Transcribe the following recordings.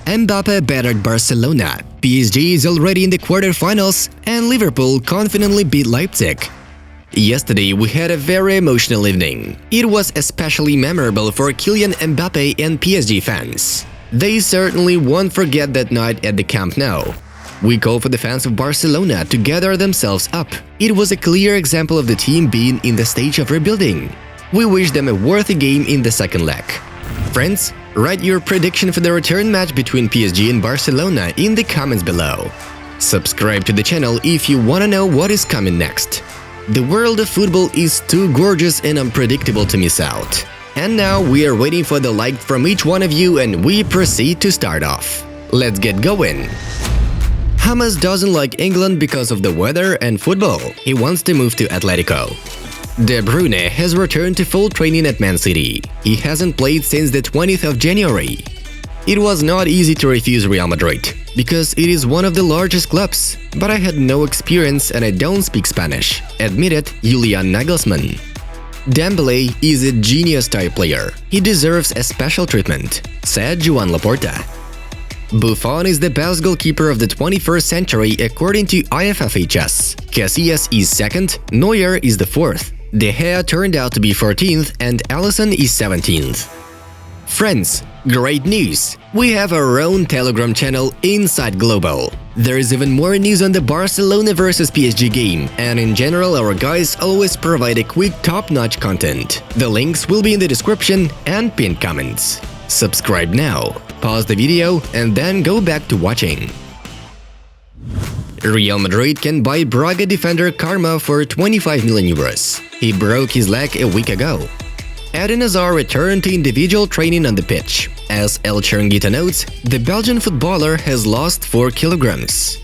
MBAPPE battered Barcelona, PSG is already in the quarterfinals, and Liverpool confidently beat Leipzig. Yesterday we had a very emotional evening. It was especially memorable for Kylian Mbappe and PSG fans. They certainly won't forget that night at the Camp Nou. We call for the fans of Barcelona to gather themselves up. It was a clear example of the team being in the stage of rebuilding. We wish them a worthy game in the second leg. Friends, write your prediction for the return match between PSG and Barcelona in the comments below. Subscribe to the channel if you want to know what is coming next. The world of football is too gorgeous and unpredictable to miss out. And now we are waiting for the like from each one of you, and we proceed to start off. Let's get going! Hamas doesn't like England because of the weather and football. He wants to move to Atletico. De Bruyne has returned to full training at Man City. He hasn't played since the 20th of January. It was not easy to refuse Real Madrid, because it is one of the largest clubs, but I had no experience and I don't speak Spanish, admitted Julian Nagelsmann. Dembélé is a genius-type player. He deserves a special treatment, said Joan Laporta. Buffon is the best goalkeeper of the 21st century according to IFFHS. Casillas is second, Neuer is the fourth. De Gea turned out to be 14th and Alisson is 17th. Friends, great news! We have our own Telegram channel Inside Global. There is even more news on the Barcelona vs PSG game, and in general our guys always provide a quick top-notch content. The links will be in the description and pinned comments. Subscribe now, pause the video and then go back to watching. Real Madrid can buy Braga defender Karma for 25 million euros. He broke his leg a week ago. Eden Hazard returned to individual training on the pitch. As El Chiringuito notes, the Belgian footballer has lost 4 kilograms.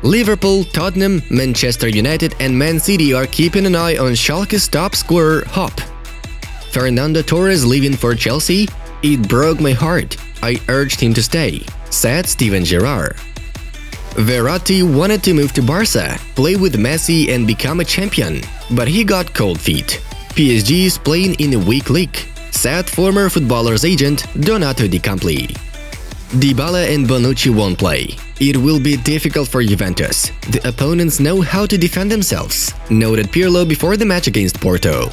Liverpool, Tottenham, Manchester United and Man City are keeping an eye on Schalke's top scorer Hop. Fernando Torres leaving for Chelsea? It broke my heart. I urged him to stay, said Steven Gerrard. Verratti wanted to move to Barca, play with Messi and become a champion, but he got cold feet. PSG is playing in a weak league, said former footballer's agent Donato Di Campli. Dybala and Bonucci won't play. It will be difficult for Juventus. The opponents know how to defend themselves, noted Pirlo before the match against Porto.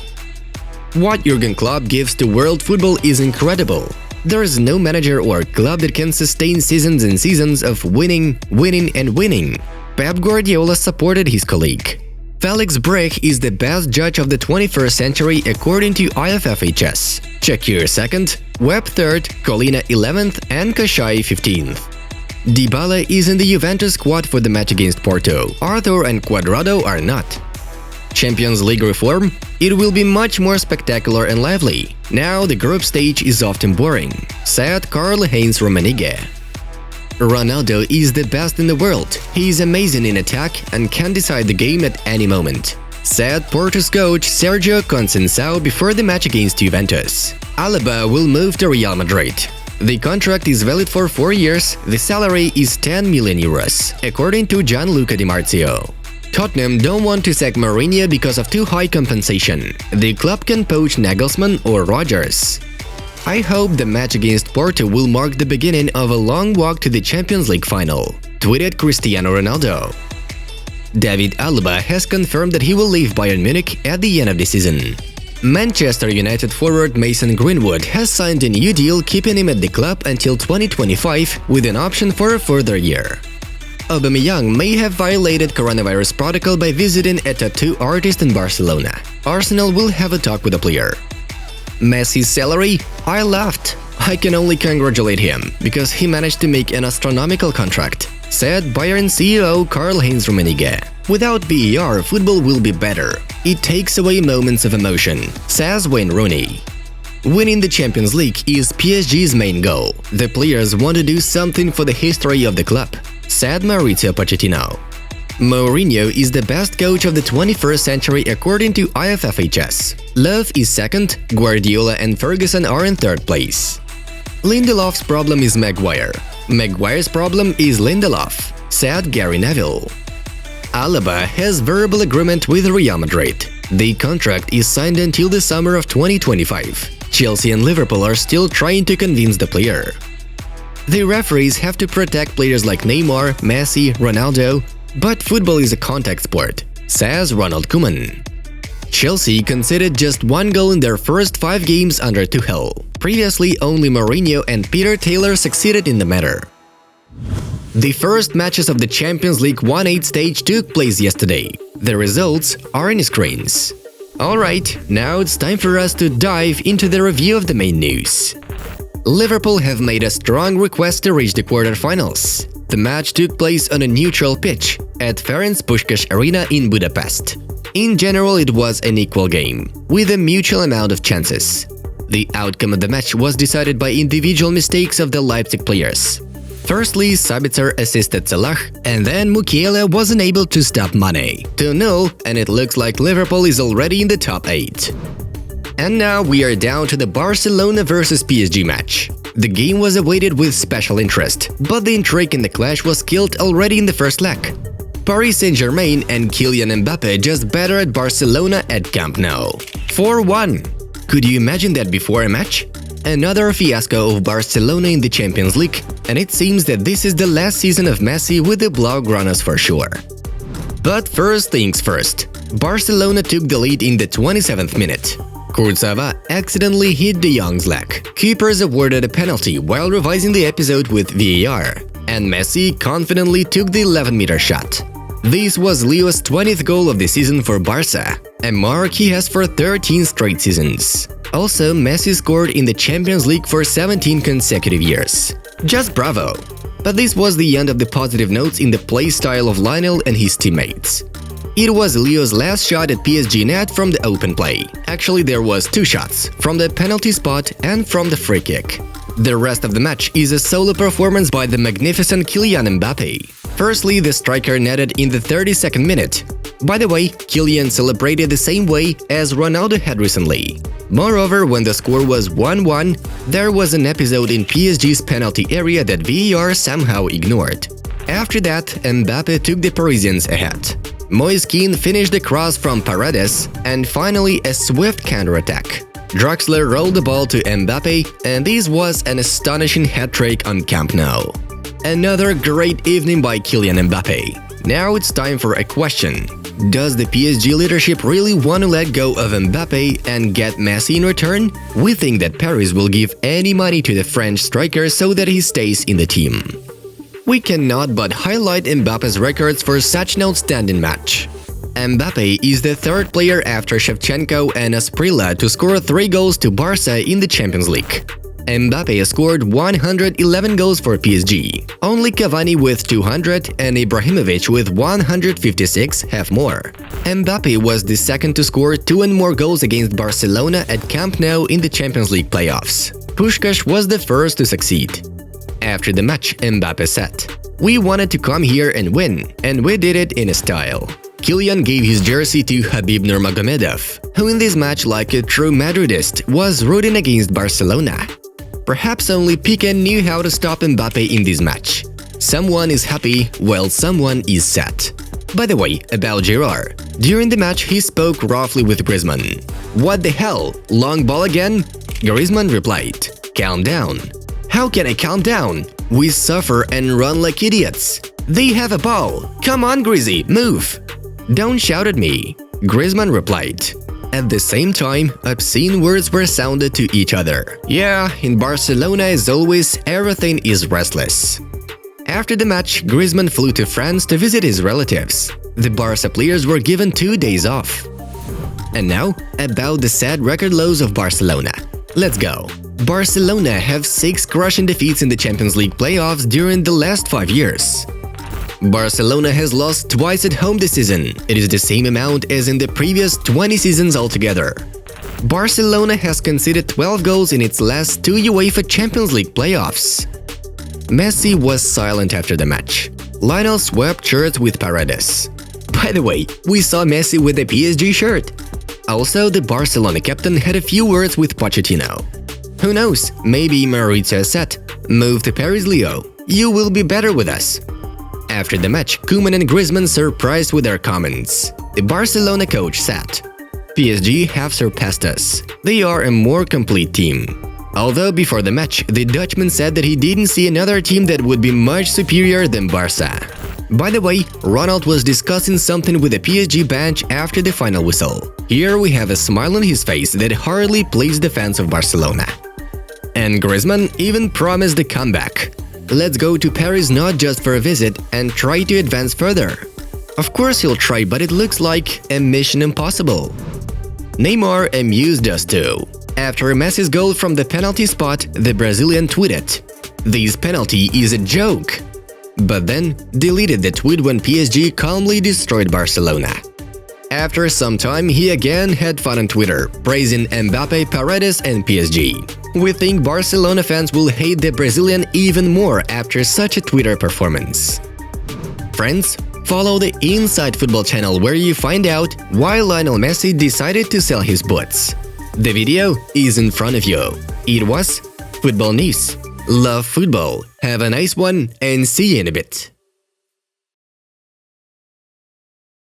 What Jurgen Klopp gives to world football is incredible. There is no manager or club that can sustain seasons and seasons of winning, and winning. Pep Guardiola supported his colleague. Felix Brecht is the best judge of the 21st century according to IFFHS. Shaqiri second, Webb third, Colina 11th and Kashai 15th. Dybala is in the Juventus squad for the match against Porto. Arthur and Cuadrado are not. Champions League reform? It will be much more spectacular and lively. Now the group stage is often boring, said Karl-Heinz Rummenigge. Ronaldo is the best in the world. He is amazing in attack and can decide the game at any moment, said Porto's coach Sergio Conceição before the match against Juventus. Alaba will move to Real Madrid. The contract is valid for 4 years. The salary is 10 million euros, according to Gianluca Di Marzio. Tottenham don't want to sack Mourinho because of too high compensation. The club can poach Nagelsmann or Rodgers. I hope the match against Porto will mark the beginning of a long walk to the Champions League final, tweeted Cristiano Ronaldo. David Alaba has confirmed that he will leave Bayern Munich at the end of the season. Manchester United forward Mason Greenwood has signed a new deal keeping him at the club until 2025 with an option for a further year. Aubameyang may have violated coronavirus protocol by visiting a tattoo artist in Barcelona. Arsenal will have a talk with the player. Messi's salary? I laughed. I can only congratulate him, because he managed to make an astronomical contract, said Bayern CEO Karl-Heinz Rummenigge. Without BER, football will be better. It takes away moments of emotion, says Wayne Rooney. Winning the Champions League is PSG's main goal. The players want to do something for the history of the club, said Mauricio Pochettino. Mourinho is the best coach of the 21st century according to IFFHS. Love is second, Guardiola and Ferguson are in third place. Lindelof's problem is Maguire. Maguire's problem is Lindelof, said Gary Neville. Alaba has verbal agreement with Real Madrid. The contract is signed until the summer of 2025. Chelsea and Liverpool are still trying to convince the player. The referees have to protect players like Neymar, Messi, Ronaldo, but football is a contact sport, says Ronald Koeman. Chelsea conceded just 1 goal in their first 5 games under Tuchel. Previously, only Mourinho and Peter Taylor succeeded in the matter. The first matches of the Champions League 1/8 stage took place yesterday. The results are on screens. Alright, now it's time for us to dive into the review of the main news. Liverpool have made a strong request to reach the quarterfinals. The match took place on a neutral pitch at Ferenc Puskás Arena in Budapest. In general, it was an equal game, with a mutual amount of chances. The outcome of the match was decided by individual mistakes of the Leipzig players. Firstly, Sabitzer assisted Salah, and then Mukiele wasn't able to stop Mane. 2-0, and it looks like Liverpool is already in the top 8. And now we are down to the Barcelona vs PSG match. The game was awaited with special interest, but the intrigue in the clash was killed already in the first leg. Paris Saint-Germain and Kylian Mbappe just battered Barcelona at Camp Nou. 4-1. Could you imagine that before a match? Another fiasco of Barcelona in the Champions League, and it seems that this is the last season of Messi with the blaugranas for sure. But first things first, Barcelona took the lead in the 27th minute. Kurzawa accidentally hit de Jong's leg. Keepers awarded a penalty while revising the episode with VAR, and Messi confidently took the 11-meter shot. This was Leo's 20th goal of the season for Barca, a mark he has for 13 straight seasons. Also, Messi scored in the Champions League for 17 consecutive years. Just bravo! But this was the end of the positive notes in the play style of Lionel and his teammates. It was Leo's last shot at PSG net from the open play. Actually, there was 2 shots, from the penalty spot and from the free kick. The rest of the match is a solo performance by the magnificent Kylian Mbappe. Firstly, the striker netted in the 32nd minute. By the way, Kylian celebrated the same way as Ronaldo had recently. Moreover, when the score was 1-1, there was an episode in PSG's penalty area that VAR somehow ignored. After that, Mbappe took the Parisians ahead. Moise Kean finished the cross from Paredes, and finally a swift counter-attack. Draxler rolled the ball to Mbappe, and this was an astonishing hat-trick on Camp Nou. Another great evening by Kylian Mbappe. Now it's time for a question. Does the PSG leadership really want to let go of Mbappe and get Messi in return? We think that Paris will give any money to the French striker so that he stays in the team. We cannot but highlight Mbappe's records for such an outstanding match. Mbappe is the 3rd player after Shevchenko and Asprilla to score 3 goals to Barca in the Champions League. Mbappe scored 111 goals for PSG. Only Cavani with 200 and Ibrahimovic with 156 have more. Mbappe was the 2nd to score 2 and more goals against Barcelona at Camp Nou in the Champions League playoffs. Puskás was the 1st to succeed. After the match, Mbappe said, "We wanted to come here and win, and we did it in a style." Kylian gave his jersey to Habib Nurmagomedov, who in this match, like a true Madridist, was rooting against Barcelona. Perhaps only Piqué knew how to stop Mbappe in this match. Someone is happy, while someone is sad. By the way, about Gerrard, during the match he spoke roughly with Griezmann. "What the hell? Long ball again?" Griezmann replied, "Calm down." "How can I calm down? We suffer and run like idiots. They have a ball. Come on, Grizzy, move." "Don't shout at me," Griezmann replied. At the same time, obscene words were sounded to each other. Yeah, in Barcelona as always, everything is restless. After the match, Griezmann flew to France to visit his relatives. The Barca players were given 2 days off. And now, about the sad record lows of Barcelona. Let's go. Barcelona have 6 crushing defeats in the Champions League playoffs during the last 5 years. Barcelona has lost twice at home this season. It is the same amount as in the previous 20 seasons altogether. Barcelona has conceded 12 goals in its last 2 UEFA Champions League playoffs. Messi was silent after the match. Lionel swapped shirts with Paredes. By the way, we saw Messi with a PSG shirt. Also, the Barcelona captain had a few words with Pochettino. Who knows, maybe Maurizio said, "Move to Paris, Leo. You will be better with us." After the match, Koeman and Griezmann surprised with their comments. The Barcelona coach said, "PSG have surpassed us. They are a more complete team." Although before the match, the Dutchman said that he didn't see another team that would be much superior than Barca. By the way, Ronald was discussing something with the PSG bench after the final whistle. Here we have a smile on his face that hardly pleased the fans of Barcelona. And Griezmann even promised a comeback. Let's go to Paris not just for a visit and try to advance further. Of course he'll try, but it looks like a mission impossible. Neymar amused us too. After Messi's goal from the penalty spot, the Brazilian tweeted, "This penalty is a joke," but then deleted the tweet when PSG calmly destroyed Barcelona. After some time, he again had fun on Twitter, praising MBAPPE, Paredes and PSG. We think Barcelona fans will hate the Brazilian even more after such a Twitter performance. Friends, follow the Inside Football channel where you find out why Lionel Messi decided to sell his boots. The video is in front of you. It was Football News. Love football. Have a nice one and see you in a bit.